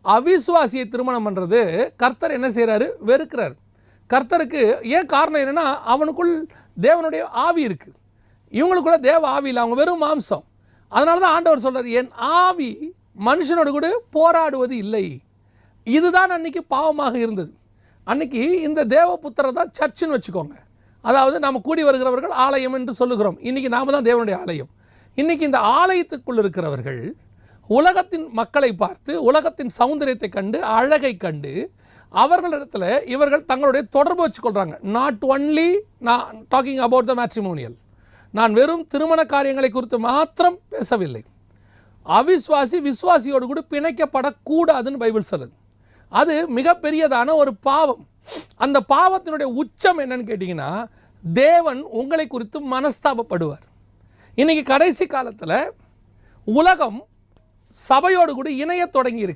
அவிசுவாசியை திருமணம் பண்ணுறது கர்த்தர் என்ன செய்கிறாரு? வெறுக்கிறார். கர்த்தருக்கு ஏன் காரணம் என்னென்னா, அவனுக்குள் தேவனுடைய ஆவி இருக்குது, இவங்களுக்குள்ள தேவ ஆவி இல்லை, அவங்க வெறும் மாம்சம். அதனால தான் ஆண்டவர் சொல்கிறார், என் ஆவி மனுஷனோடு கூட போராடுவது இல்லை. இதுதான் அன்றைக்கி பாவமாக இருந்தது. அன்றைக்கி இந்த தேவபுத்திரை தான் சர்ச்சுன்னு வச்சுக்கோங்க. அதாவது நாம் கூடி வருகிறவர்கள் ஆலயம் என்று சொல்லுகிறோம். இன்றைக்கி நாம் தான் தேவனுடைய ஆலயம். இன்றைக்கி இந்த ஆலயத்துக்குள் இருக்கிறவர்கள் உலகத்தின் மக்களை பார்த்து, உலகத்தின் சௌந்தரியத்தை கண்டு, அழகை கண்டு, அவர்களிடத்தில் இவர்கள் தங்களுடைய தொடர்பு வச்சுக்கொள்கிறாங்க. நாட் ஒன்லி நான் டாக்கிங் அபவுட் த மேட்ரிமோனியல், நான் வெறும் திருமண காரியங்களை குறித்து மாத்திரம் பேசவில்லை. அவிஸ்வாசி விஸ்வாசியோடு கூட பிணைக்கப்படக்கூடாதுன்னு பைபிள் சொல்லுது. அது மிகப்பெரியதான ஒரு பாவம். அந்த பாவத்தினுடைய உச்சம் என்னன்னு கேட்டிங்கன்னா, தேவன் உங்களை குறித்து மனஸ்தாபப்படுவார். இன்றைக்கி கடைசி காலத்தில் உலகம் சபையோடு கூட இணைய தொடங்கி இருக்கு.